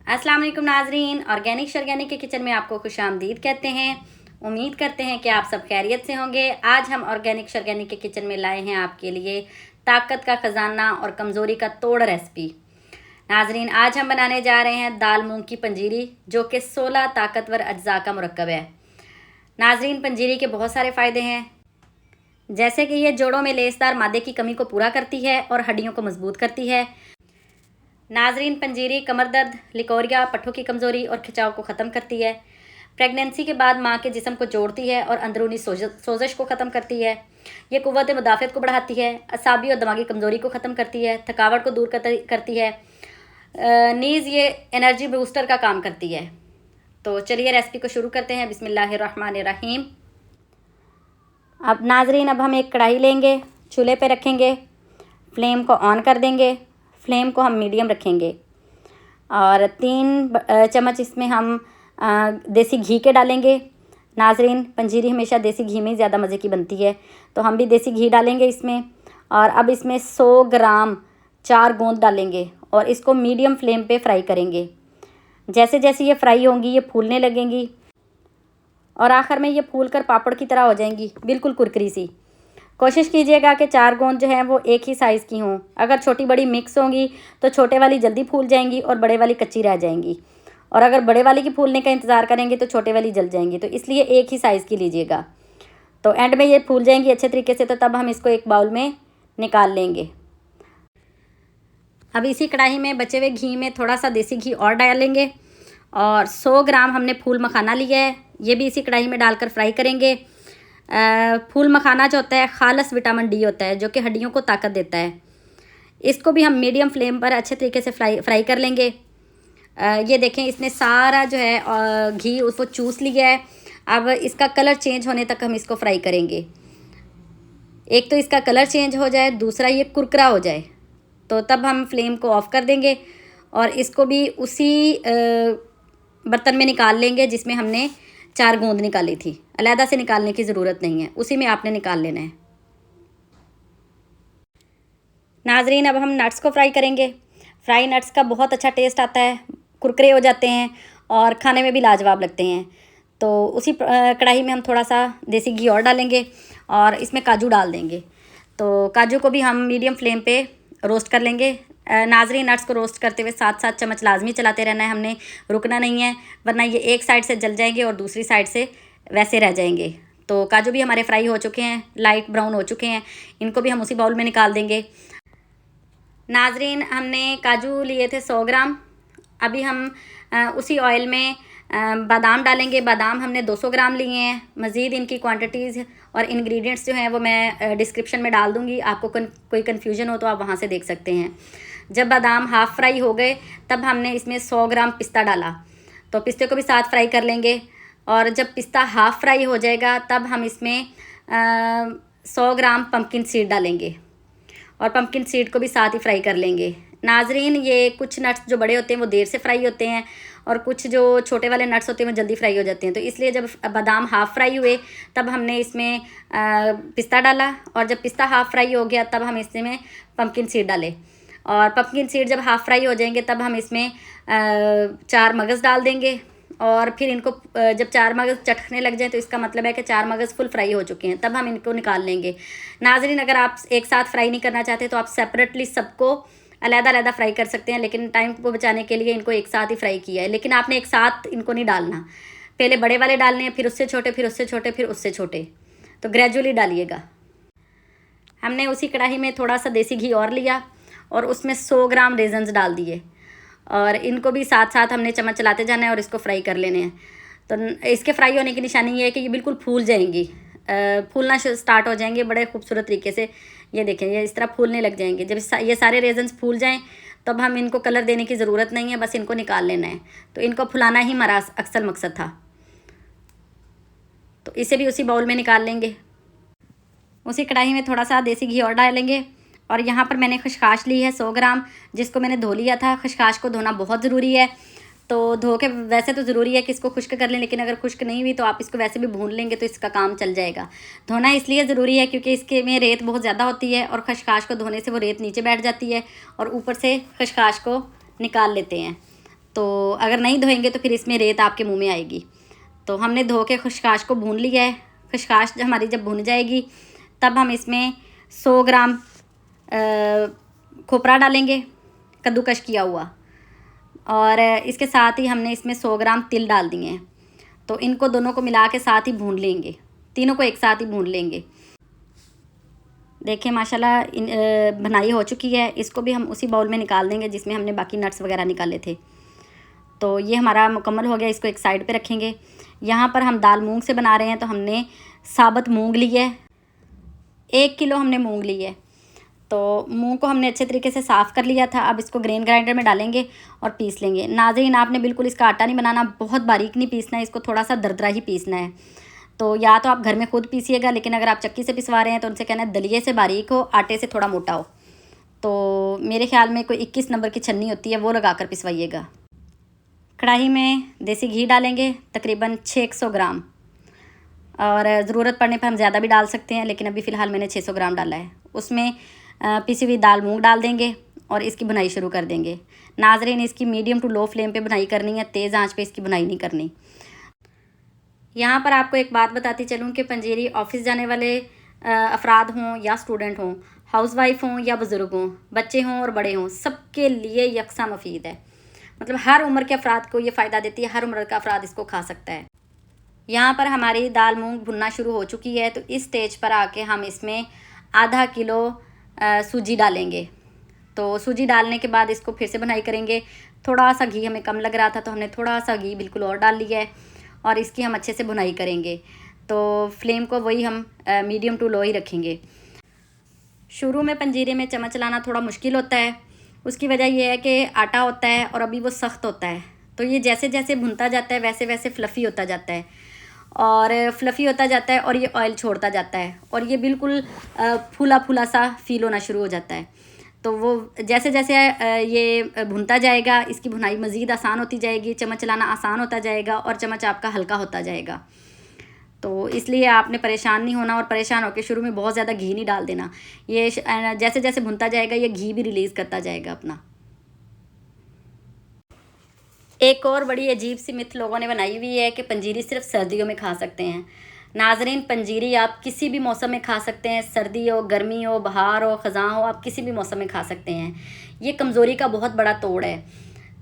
अस्सलाम वालेकुम नाजरीन, ऑर्गेनिक शर्गेनिक के किचन में आपको खुशामदीद कहते हैं। उम्मीद करते हैं कि आप सब खैरियत से होंगे। आज हम ऑर्गेनिक शर्गेनिक के किचन में लाए हैं आपके लिए ताकत का ख़जाना और कमज़ोरी का तोड़ रेसिपी। नाजरीन, आज हम बनाने जा रहे हैं दाल मूंग की पंजीरी, जो कि 16 ताकतवर अज्जा का मुरक्कब है। नाजरीन, पंजीरी के बहुत सारे फ़ायदे हैं, जैसे कि ये जोड़ों में लेसदार मादे की कमी को पूरा करती है और हड्डियों को मजबूत करती है। नाजरीन, पंजीरी कमर दर्द, लिकोरिया, पट्ठों की कमज़ोरी और खिंचाव को ख़त्म करती है। प्रेगनेंसी के बाद माँ के जिस्म को जोड़ती है और अंदरूनी सोजश को ख़त्म करती है। ये क़ुव्वत मुदाफ़त को बढ़ाती है, असाबी और दिमागी कमज़ोरी को ख़त्म करती है, थकावट को दूर करती है। नीज़ ये एनर्जी बूस्टर का काम करती है। तो चलिए रेसिपी को शुरू करते हैं। बिस्मिल्लाहिर्रहमानिर्रहीम। अब नाजरीन, अब हम एक कढ़ाई लेंगे, चूल्हे पे रखेंगे, फ्लेम को ऑन कर देंगे। फ्लेम को हम मीडियम रखेंगे और 3 चम्मच इसमें हम देसी घी के डालेंगे। नाजरीन, पंजीरी हमेशा देसी घी में ही ज़्यादा मज़े की बनती है, तो हम भी देसी घी डालेंगे इसमें। और अब इसमें 100 ग्राम 4 गोंद डालेंगे और इसको मीडियम फ्लेम पे फ्राई करेंगे। जैसे जैसे ये फ्राई होंगी ये फूलने लगेंगी और आखिर में ये फूल कर पापड़ की तरह हो जाएंगी, बिल्कुल कुरकुरी सी। कोशिश कीजिएगा कि 4 गोंद जो हैं वो एक ही साइज़ की हों। अगर छोटी बड़ी मिक्स होंगी तो छोटे वाली जल्दी फूल जाएंगी और बड़े वाली कच्ची रह जाएंगी, और अगर बड़े वाली की फूलने का इंतज़ार करेंगे तो छोटे वाली जल जाएंगी। तो इसलिए एक ही साइज़ की लीजिएगा, तो एंड में ये फूल जाएंगी अच्छे तरीके से। तो तब हम इसको एक बाउल में निकाल लेंगे। अब इसी कढ़ाई में बचे हुए घी में थोड़ा सा देसी घी और डालेंगे और 100 ग्राम हमने फूल मखाना लिया है, ये भी इसी कढ़ाई में डालकर फ्राई करेंगे। फूल मखाना जो होता है खालस विटामिन डी होता है, जो कि हड्डियों को ताकत देता है। इसको भी हम मीडियम फ्लेम पर अच्छे तरीके से फ्राई कर लेंगे। ये देखें, इसने सारा जो है घी उसको चूस लिया है। अब इसका कलर चेंज होने तक हम इसको फ्राई करेंगे। एक तो इसका कलर चेंज हो जाए, दूसरा ये कुरकुरा हो जाए, तो तब हम फ्लेम को ऑफ़ कर देंगे और इसको भी उसी बर्तन में निकाल लेंगे जिसमें हमने 4 गोंद निकाली थी। अलहदा से निकालने की ज़रूरत नहीं है, उसी में आपने निकाल लेना है। नाजरीन, अब हम नट्स को फ्राई करेंगे। फ्राई नट्स का बहुत अच्छा टेस्ट आता है, कुरकुरे हो जाते हैं और खाने में भी लाजवाब लगते हैं। तो उसी कढ़ाई में हम थोड़ा सा देसी घी और डालेंगे और इसमें काजू डाल देंगे। तो काजू को भी हम मीडियम फ्लेम पे रोस्ट कर लेंगे। नाजरीन, नट्स को रोस्ट करते हुए 7-7 चम्मच लाजमी चलाते रहना है, हमने रुकना नहीं है, वरना ये एक साइड से जल जाएंगे और दूसरी साइड से वैसे रह जाएंगे। तो काजू भी हमारे फ्राई हो चुके हैं, लाइट ब्राउन हो चुके हैं, इनको भी हम उसी बाउल में निकाल देंगे। नाजरीन, हमने काजू लिए थे 100 ग्राम। अभी हम उसी ऑयल में बादाम डालेंगे। बादाम हमने 200 ग्राम लिए हैं। मज़ीद इनकी क्वांटिटीज़ और इंग्रेडिएंट्स जो हैं वो मैं डिस्क्रिप्शन में डाल दूँगी, आपको कोई कन्फ्यूजन हो तो आप वहाँ से देख सकते हैं। जब बादाम हाफ़ फ्राई हो गए तब हमने इसमें 100 ग्राम पिस्ता डाला, तो पिस्ते को भी साथ फ्राई कर लेंगे। और जब पिस्ता हाफ़ फ्राई हो जाएगा तब हम इसमें 100 ग्राम पम्पकिन सीड डालेंगे और पम्पकिन सीड को भी साथ ही फ्राई कर लेंगे। नाजरीन, ये कुछ नट्स जो बड़े होते हैं वो देर से फ्राई होते हैं और कुछ जो छोटे वाले नट्स होते हैं वो जल्दी फ्राई हो जाते हैं। तो इसलिए जब बादाम हाफ़ फ्राई हुए तब हमने इसमें पिस्ता डाला, और जब पिस्ता हाफ़ फ्राई हो गया तब हम इसमें पम्पकिन सीड डाले। और पम्पकिन सीड जब हाफ़ फ्राई हो जाएंगे तब हम इसमें 4 मगज़ डाल देंगे। और फिर इनको जब 4 मगज़ चटकने लग जाए तो इसका मतलब है कि 4 मगज़ फुल फ्राई हो चुके हैं, तब हम इनको निकाल लेंगे। नाजरीन, अगर आप एक साथ फ्राई नहीं करना चाहते तो आप सेपरेटली सबको अलग-अलग फ्राई कर सकते हैं, लेकिन टाइम को बचाने के लिए इनको एक साथ ही फ्राई किया है। लेकिन आपने एक साथ इनको नहीं डालना, पहले बड़े वाले डालने हैं, फिर उससे छोटे, फिर उससे छोटे, फिर उससे छोटे, तो ग्रेजुअली डालिएगा। हमने उसी कढ़ाई में थोड़ा सा देसी घी और लिया और उसमें 100 ग्राम रेजन्स डाल दिए और इनको भी साथ साथ हमने चम्मच चलाते जाना है और इसको फ्राई कर लेने हैं। तो इसके फ्राई होने की निशानी ये है कि ये बिल्कुल फूल जाएंगी, फूलना स्टार्ट हो जाएंगे बड़े खूबसूरत तरीके से। ये देखें, ये इस तरह फूलने लग जाएंगे। जब ये सारे रेजन्स फूल जाएं तब हम इनको कलर देने की ज़रूरत नहीं है, बस इनको निकाल लेना है। तो इनको फुलाना ही हमारा अक्सर मकसद था। तो इसे भी उसी बाउल में निकाल लेंगे। उसी कढ़ाई में थोड़ा सा देसी घी और डालेंगे और यहाँ पर मैंने खशखाश ली है 100 ग्राम, जिसको मैंने धो लिया था। खशखाश को धोना बहुत ज़रूरी है, तो धो के वैसे तो ज़रूरी है कि इसको खुश्क कर लें, लेकिन अगर खुश्क नहीं हुई तो आप इसको वैसे भी भून लेंगे तो इसका काम चल जाएगा। धोना इसलिए ज़रूरी है क्योंकि इसके में रेत बहुत ज़्यादा होती है और खशखाश को धोने से वो रेत नीचे बैठ जाती है और ऊपर से खशखाश को निकाल लेते हैं। तो अगर नहीं धोएंगे तो फिर इसमें रेत आपके मुंह में आएगी। तो हमने धो के खशखाश को भून लिया है। खशखाश हमारी जब भुन जाएगी तब हम इसमें 100 ग्राम खोपरा डालेंगे, कद्दूकश किया हुआ, और इसके साथ ही हमने इसमें 100 ग्राम तिल डाल दिए हैं। तो इनको दोनों को मिला के साथ ही भून लेंगे, तीनों को एक साथ ही भून लेंगे। देखिए माशाल्लाह भुनाई हो चुकी है। इसको भी हम उसी बाउल में निकाल देंगे जिसमें हमने बाकी नट्स वगैरह निकाले थे। तो ये हमारा मुकम्मल हो गया। इसको एक साइड पे रखेंगे। यहाँ पर हम दाल मूंग से बना रहे हैं, तो हमने साबुत मूंग ली है, 1 किलो हमने मूंग ली है। तो मूंग को हमने अच्छे तरीके से साफ़ कर लिया था। अब इसको ग्रेन ग्राइंडर में डालेंगे और पीस लेंगे। नाज़रीन, आपने बिल्कुल इसका आटा नहीं बनाना, बहुत बारीक नहीं पीसना है, इसको थोड़ा सा दरदरा ही पीसना है। तो या तो आप घर में खुद पीसिएगा, लेकिन अगर आप चक्की से पिसवा रहे हैं तो उनसे कहना है दलिये से बारीक हो, आटे से थोड़ा मोटा हो। तो मेरे ख्याल में कोई 21 नंबर की छन्नी होती है, वो लगा कर पिसवाइएगा। कढ़ाई में देसी घी डालेंगे तकरीबन 600 ग्राम, और ज़रूरत पड़ने पर हम ज़्यादा भी डाल सकते हैं, लेकिन अभी फ़िलहाल मैंने 600 ग्राम डाला है। उसमें पिसी हुई दाल मूंग डाल देंगे और इसकी भुनाई शुरू कर देंगे। नाज़रीन, इसकी मीडियम टू लो फ्लेम पे भुनाई करनी है, तेज़ आंच पे इसकी भुनाई नहीं करनी। यहाँ पर आपको एक बात बताती चलूँ कि पंजीरी ऑफिस जाने वाले अफराद हों या स्टूडेंट हों, हाउसवाइफ हों या बुज़ुर्ग हों, बच्चे हों और बड़े हों, सबके लिए यकसा मुफीद है। मतलब हर उम्र के अफराद को ये फ़ायदा देती है, हर उम्र का अफराद इसको खा सकता है। यहाँ पर हमारी दाल मूंग भुनना शुरू हो चुकी है। तो इस स्टेज पर आके हम इसमें आधा किलो सूजी डालेंगे। तो सूजी डालने के बाद इसको फिर से भुनाई करेंगे। थोड़ा सा घी हमें कम लग रहा था, तो हमने थोड़ा सा घी बिल्कुल और डाल लिया है, और इसकी हम अच्छे से भुनाई करेंगे। तो फ्लेम को वही हम मीडियम टू लो ही रखेंगे। शुरू में पंजीरे में चम्मच चलाना थोड़ा मुश्किल होता है। उसकी वजह यह है कि आटा होता है और अभी वो सख्त होता है। तो ये जैसे जैसे भुनता जाता है वैसे वैसे फ्लफ़ी होता जाता है, और फ्लफ़ी होता जाता है, और ये ऑयल छोड़ता जाता है, और ये बिल्कुल फूला फूला सा फील होना शुरू हो जाता है। तो वो जैसे जैसे ये भुनता जाएगा, इसकी भुनाई मज़ीद आसान होती जाएगी, चम्मच चलाना आसान होता जाएगा, और चम्मच आपका हल्का होता जाएगा। तो इसलिए आपने परेशान नहीं होना, और परेशान होकर शुरू में बहुत ज़्यादा घी नहीं डाल देना। ये जैसे जैसे भुनता जाएगा ये घी भी रिलीज़ करता जाएगा अपना। एक और बड़ी अजीब सी मिथ लोगों ने बनाई हुई है कि पंजीरी सिर्फ सर्दियों में खा सकते हैं। नाज़रीन, पंजीरी आप किसी भी मौसम में खा सकते हैं, सर्दी हो, गर्मी हो, बहार हो, ख़ज़ां हो, आप किसी भी मौसम में खा सकते हैं। ये कमज़ोरी का बहुत बड़ा तोड़ है।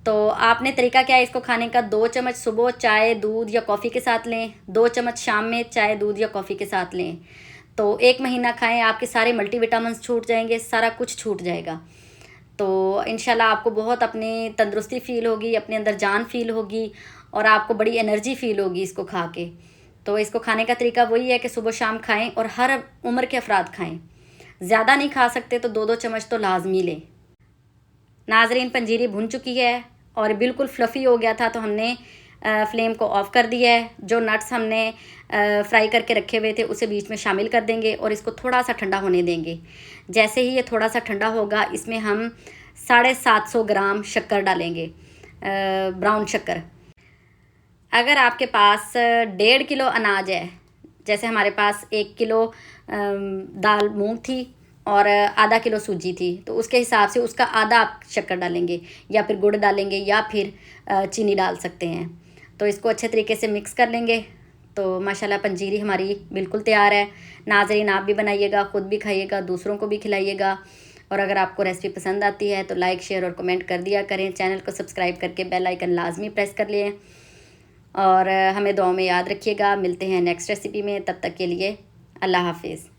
तो आपने तरीका क्या है इसको खाने का, 2 चम्मच सुबह चाय, दूध या कॉफ़ी के साथ लें, 2 चम्मच शाम में चाय, दूध या कॉफ़ी के साथ लें। तो 1 महीना खाएँ, आपके सारे मल्टीविटामिन्स छूट जाएंगे, सारा कुछ छूट जाएगा। तो इंशाल्लाह आपको बहुत अपनी तंदुरुस्ती फ़ील होगी, अपने अंदर जान फ़ील होगी, और आपको बड़ी एनर्जी फ़ील होगी इसको खा के। तो इसको खाने का तरीका वही है कि सुबह शाम खाएं, और हर उम्र के अफराद खाएं। ज़्यादा नहीं खा सकते तो 2-2 चम्मच तो लाजमी लें। नाज़रीन, पंजीरी भुन चुकी है और बिल्कुल फ्लफ़ी हो गया था, तो हमने फ्लेम को ऑफ़ कर दिया है। जो नट्स हमने फ्राई करके रखे हुए थे उसे बीच में शामिल कर देंगे और इसको थोड़ा सा ठंडा होने देंगे। जैसे ही ये थोड़ा सा ठंडा होगा, इसमें हम 750 ग्राम शक्कर डालेंगे, ब्राउन शक्कर। अगर आपके पास 1.5 किलो अनाज है, जैसे हमारे पास 1 किलो दाल मूंग थी और आधा किलो सूजी थी, तो उसके हिसाब से उसका आधा आप शक्कर डालेंगे, या फिर गुड़ डालेंगे, या फिर चीनी डाल सकते हैं। तो इसको अच्छे तरीके से मिक्स कर लेंगे। तो माशाल्लाह पंजीरी हमारी बिल्कुल तैयार है। नाज़रीन, आप भी बनाइएगा, ख़ुद भी खाइएगा, दूसरों को भी खिलाइएगा। और अगर आपको रेसिपी पसंद आती है तो लाइक, शेयर और कमेंट कर दिया करें। चैनल को सब्सक्राइब करके बेल आइकन लाजमी प्रेस कर लें, और हमें दुआ में याद रखिएगा। मिलते हैं नेक्स्ट रेसिपी में, तब तक के लिए अल्लाह हाफिज़।